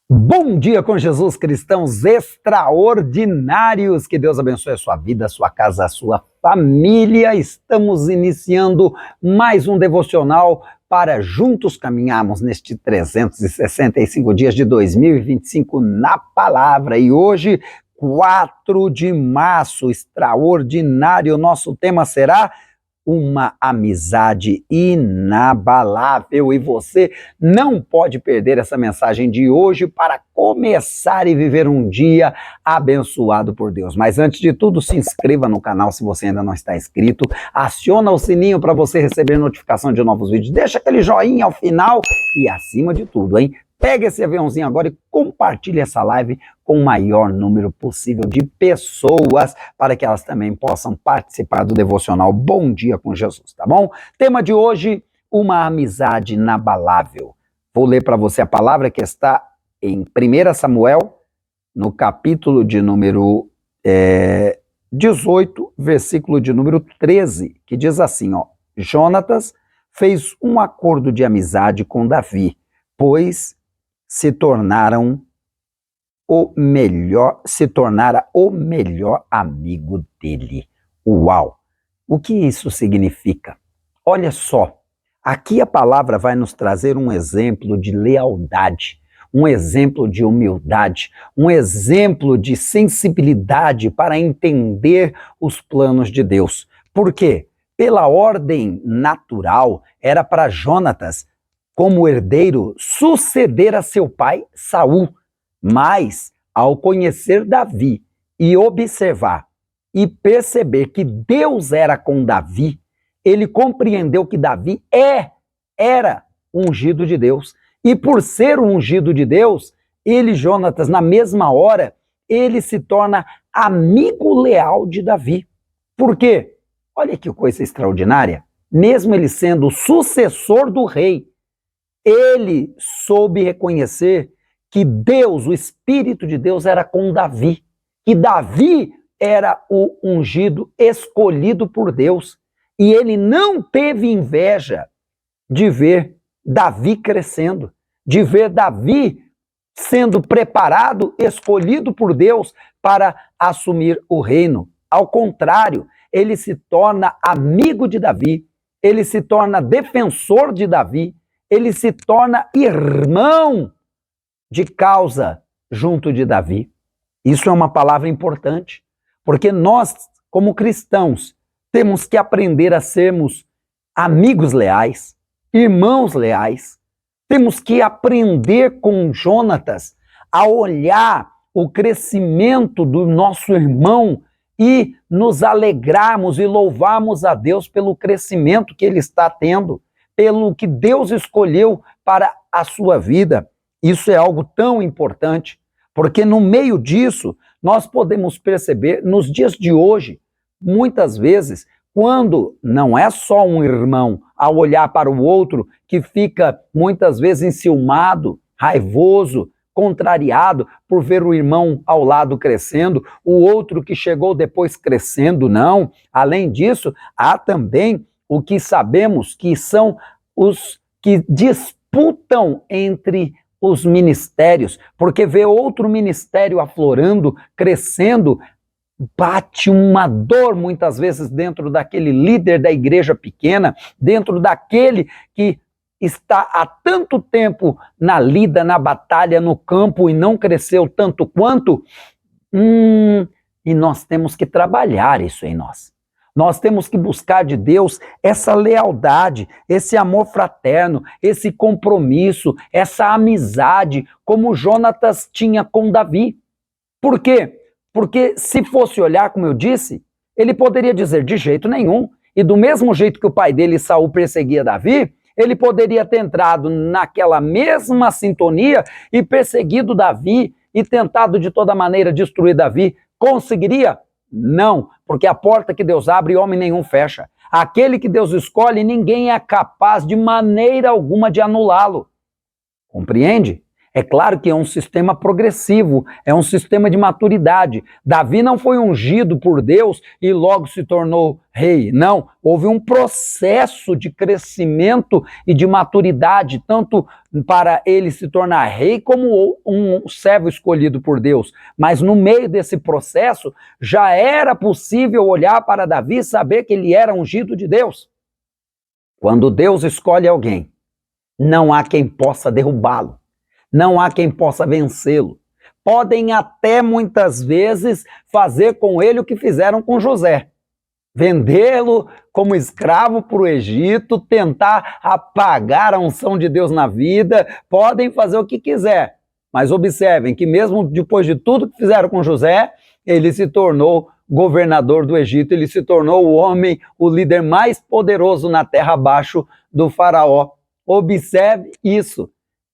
Bom dia com Jesus, cristãos extraordinários. Que Deus abençoe a sua vida, a sua casa, a sua família. Estamos iniciando mais um devocional para juntos caminharmos neste 365 dias de 2025 na palavra. E hoje, 4 de março, extraordinário, nosso tema será uma amizade inabalável, e você não pode perder essa mensagem de hoje para começar e viver um dia abençoado por Deus. Mas antes de tudo, se inscreva no canal se você ainda não está inscrito, aciona o sininho para você receber notificação de novos vídeos, deixa aquele joinha ao final e acima de tudo, pega esse aviãozinho agora e compartilhe essa live com o maior número possível de pessoas para que elas também possam participar do devocional Bom Dia com Jesus, tá bom? Tema de hoje, uma amizade inabalável. Vou ler para você a palavra que está em 1 Samuel, no capítulo de número 18, versículo de número 13, que diz assim, Jonatas fez um acordo de amizade com Davi, pois se tornara o melhor amigo dele. Uau! O que isso significa? Olha só, aqui a palavra vai nos trazer um exemplo de lealdade, um exemplo de humildade, um exemplo de sensibilidade para entender os planos de Deus. Por quê? Pela ordem natural, era para Jonatas, como herdeiro, suceder a seu pai Saul. Mas, ao conhecer Davi e observar e perceber que Deus era com Davi, ele compreendeu que Davi era ungido de Deus. E por ser o ungido de Deus, ele, Jonatas, na mesma hora, ele se torna amigo leal de Davi. Por quê? Olha que coisa extraordinária. Mesmo ele sendo o sucessor do rei, ele soube reconhecer que Deus, o Espírito de Deus, era com Davi. Que Davi era o ungido escolhido por Deus. E ele não teve inveja de ver Davi crescendo, de ver Davi sendo preparado, escolhido por Deus para assumir o reino. Ao contrário, ele se torna amigo de Davi, ele se torna defensor de Davi, ele se torna irmão de causa junto de Davi. Isso é uma palavra importante, porque nós, como cristãos, temos que aprender a sermos amigos leais, irmãos leais. Temos que aprender com Jonatas a olhar o crescimento do nosso irmão e nos alegrarmos e louvarmos a Deus pelo crescimento que ele está tendo, pelo que Deus escolheu para a sua vida. Isso é algo tão importante, porque no meio disso, nós podemos perceber, nos dias de hoje, muitas vezes, quando não é só um irmão, ao olhar para o outro, que fica muitas vezes enciumado, raivoso, contrariado por ver o irmão ao lado crescendo, o outro que chegou depois crescendo, não. Além disso, há também o que sabemos que são os que disputam entre os ministérios, porque vê outro ministério aflorando, crescendo, bate uma dor muitas vezes dentro daquele líder da igreja pequena, dentro daquele que está há tanto tempo na lida, na batalha, no campo e não cresceu tanto quanto, e nós temos que trabalhar isso em nós. Nós temos que buscar de Deus essa lealdade, esse amor fraterno, esse compromisso, essa amizade, como Jonatas tinha com Davi. Por quê? Porque se fosse olhar, como eu disse, ele poderia dizer de jeito nenhum. E do mesmo jeito que o pai dele, Saul, perseguia Davi, ele poderia ter entrado naquela mesma sintonia e perseguido Davi e tentado de toda maneira destruir Davi. Conseguiria? Não, porque a porta que Deus abre, homem nenhum fecha. Aquele que Deus escolhe, ninguém é capaz de maneira alguma de anulá-lo. Compreende? É claro que é um sistema progressivo, é um sistema de maturidade. Davi não foi ungido por Deus e logo se tornou rei. Não, houve um processo de crescimento e de maturidade, tanto para ele se tornar rei como um servo escolhido por Deus. Mas no meio desse processo, já era possível olhar para Davi e saber que ele era ungido de Deus. Quando Deus escolhe alguém, não há quem possa derrubá-lo. Não há quem possa vencê-lo. Podem até muitas vezes fazer com ele o que fizeram com José. Vendê-lo como escravo para o Egito, tentar apagar a unção de Deus na vida, podem fazer o que quiser. Mas observem que mesmo depois de tudo que fizeram com José, ele se tornou governador do Egito, ele se tornou o homem, o líder mais poderoso na terra abaixo do faraó. Observe isso.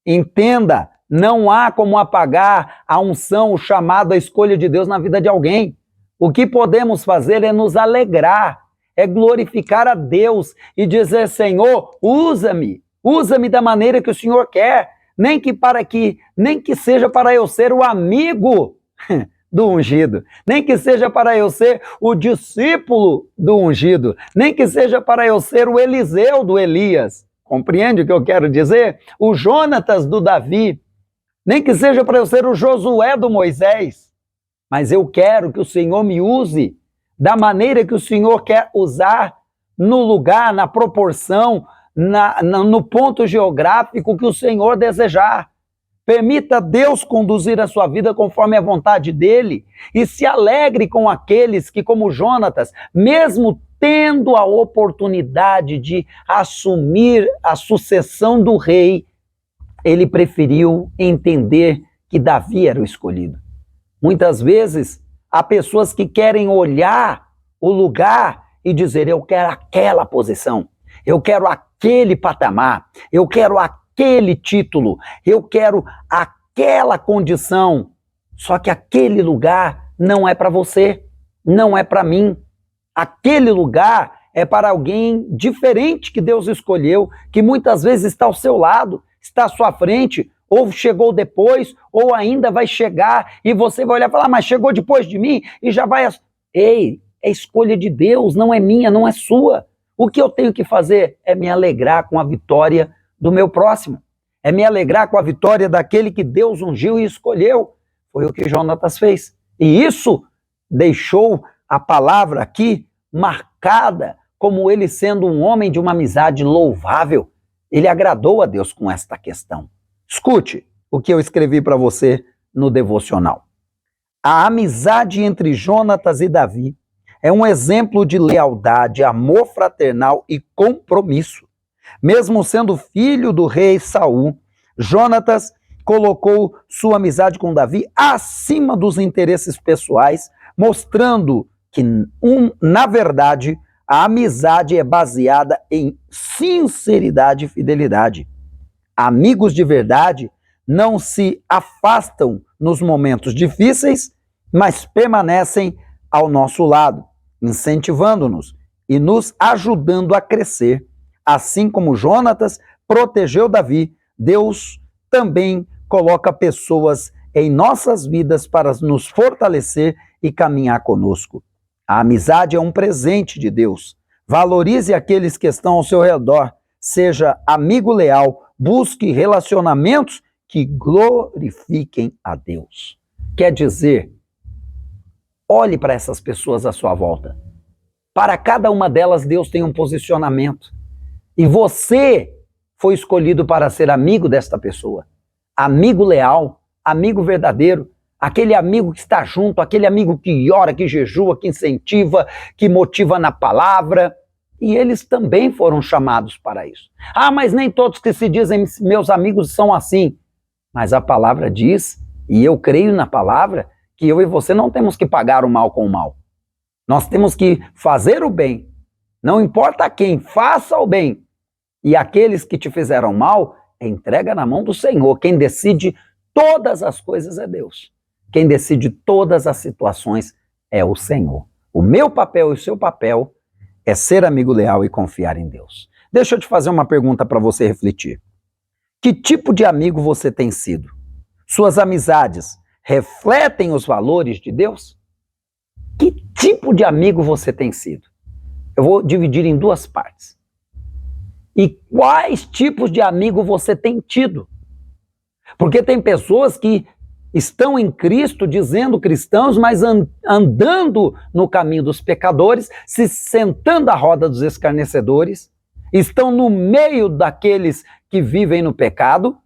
Entenda, não há como apagar a unção, o chamado, a escolha de Deus na vida de alguém. O que podemos fazer é nos alegrar, é glorificar a Deus e dizer, Senhor, usa-me da maneira que o Senhor quer, nem que seja para eu ser o amigo do ungido, nem que seja para eu ser o discípulo do ungido, nem que seja para eu ser o Eliseu do Elias. Compreende o que eu quero dizer? O Jonatas do Davi, nem que seja para eu ser o Josué do Moisés, mas eu quero que o Senhor me use da maneira que o Senhor quer usar, no lugar, na proporção, no ponto geográfico que o Senhor desejar. Permita Deus conduzir a sua vida conforme a vontade dele e se alegre com aqueles que, como Jonatas, mesmo tendo a oportunidade de assumir a sucessão do rei, ele preferiu entender que Davi era o escolhido. Muitas vezes, há pessoas que querem olhar o lugar e dizer, eu quero aquela posição, eu quero aquele patamar, eu quero aquele título, eu quero aquela condição. Só que aquele lugar não é para você, não é para mim. Aquele lugar é para alguém diferente que Deus escolheu, que muitas vezes está ao seu lado, está à sua frente, ou chegou depois, ou ainda vai chegar, e você vai olhar e falar, mas chegou depois de mim, e já vai... Ei, é escolha de Deus, não é minha, não é sua. O que eu tenho que fazer é me alegrar com a vitória do meu próximo, é me alegrar com a vitória daquele que Deus ungiu e escolheu. Foi o que Jonatas fez. E isso deixou a palavra aqui marcada como ele sendo um homem de uma amizade louvável. Ele agradou a Deus com esta questão. Escute o que eu escrevi para você no devocional. A amizade entre Jonatas e Davi é um exemplo de lealdade, amor fraternal e compromisso. Mesmo sendo filho do rei Saul, Jonatas colocou sua amizade com Davi acima dos interesses pessoais, mostrando que, na verdade, a amizade é baseada em sinceridade e fidelidade. Amigos de verdade não se afastam nos momentos difíceis, mas permanecem ao nosso lado, incentivando-nos e nos ajudando a crescer. Assim como Jonatas protegeu Davi, Deus também coloca pessoas em nossas vidas para nos fortalecer e caminhar conosco. A amizade é um presente de Deus. Valorize aqueles que estão ao seu redor. Seja amigo leal. Busque relacionamentos que glorifiquem a Deus. Quer dizer, olhe para essas pessoas à sua volta. Para cada uma delas, Deus tem um posicionamento. E você foi escolhido para ser amigo desta pessoa. Amigo leal, amigo verdadeiro. Aquele amigo que está junto, aquele amigo que ora, que jejua, que incentiva, que motiva na palavra. E eles também foram chamados para isso. Ah, mas nem todos que se dizem meus amigos são assim. Mas a palavra diz, e eu creio na palavra, que eu e você não temos que pagar o mal com o mal. Nós temos que fazer o bem. Não importa quem, faça o bem. E aqueles que te fizeram mal, entrega na mão do Senhor. Quem decide todas as coisas é Deus. Quem decide todas as situações é o Senhor. O meu papel e o seu papel é ser amigo leal e confiar em Deus. Deixa eu te fazer uma pergunta para você refletir. Que tipo de amigo você tem sido? Suas amizades refletem os valores de Deus? Que tipo de amigo você tem sido? Eu vou dividir em duas partes. E quais tipos de amigo você tem tido? Porque tem pessoas que estão em Cristo, dizendo cristãos, mas andando no caminho dos pecadores, se sentando à roda dos escarnecedores, estão no meio daqueles que vivem no pecado,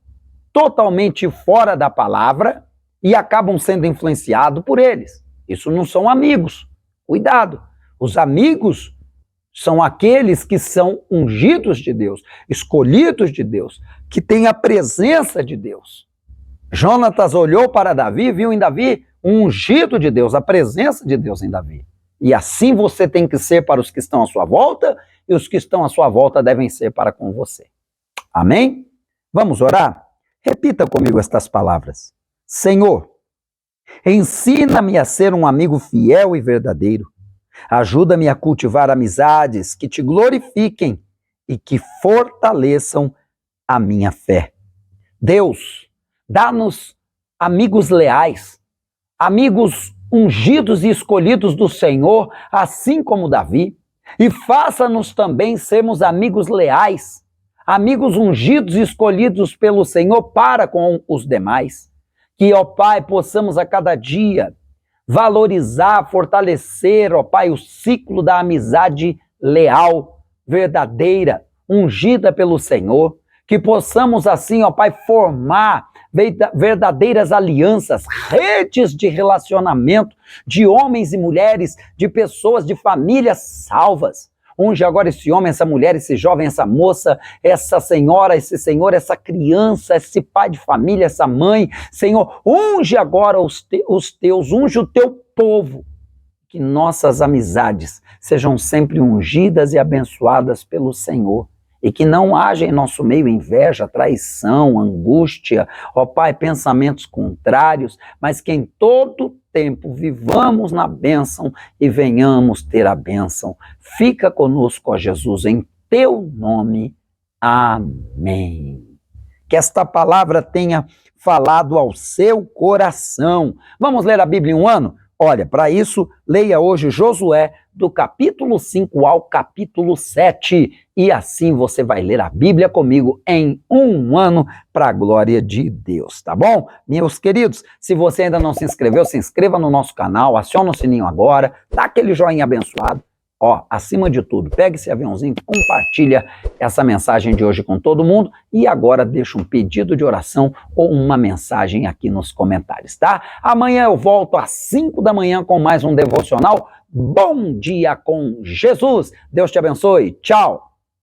totalmente fora da palavra, e acabam sendo influenciados por eles. Isso não são amigos. Cuidado. Os amigos são aqueles que são ungidos de Deus, escolhidos de Deus, que têm a presença de Deus. Jonatas olhou para Davi, viu em Davi um ungido de Deus, a presença de Deus em Davi. E assim você tem que ser para os que estão à sua volta, e os que estão à sua volta devem ser para com você. Amém? Vamos orar? Repita comigo estas palavras. Senhor, ensina-me a ser um amigo fiel e verdadeiro. Ajuda-me a cultivar amizades que te glorifiquem e que fortaleçam a minha fé. Deus, dá-nos amigos leais, amigos ungidos e escolhidos do Senhor, assim como Davi, e faça-nos também sermos amigos leais, amigos ungidos e escolhidos pelo Senhor para com os demais. Que, ó Pai, possamos a cada dia valorizar, fortalecer, ó Pai, o ciclo da amizade leal, verdadeira, ungida pelo Senhor. Que possamos assim, ó Pai, formar verdadeiras alianças, redes de relacionamento de homens e mulheres, de pessoas, de famílias salvas. Unge agora esse homem, essa mulher, esse jovem, essa moça, essa senhora, esse senhor, essa criança, esse pai de família, essa mãe. Senhor, unge agora os teus, unge o teu povo. Que nossas amizades sejam sempre ungidas e abençoadas pelo Senhor. E que não haja em nosso meio inveja, traição, angústia, ó Pai, pensamentos contrários, mas que em todo tempo vivamos na bênção e venhamos ter a bênção. Fica conosco, ó Jesus, em teu nome. Amém. Que esta palavra tenha falado ao seu coração. Vamos ler a Bíblia em um ano? Olha, para isso, leia hoje Josué, do capítulo 5 ao capítulo 7, e assim você vai ler a Bíblia comigo em um ano, para a glória de Deus, tá bom? Meus queridos, se você ainda não se inscreveu, se inscreva no nosso canal, aciona o sininho agora, dá aquele joinha abençoado. Ó, acima de tudo, pega esse aviãozinho, compartilha essa mensagem de hoje com todo mundo e agora deixa um pedido de oração ou uma mensagem aqui nos comentários, tá? Amanhã eu volto às 5 da manhã com mais um devocional. Bom dia com Jesus. Deus te abençoe. Tchau.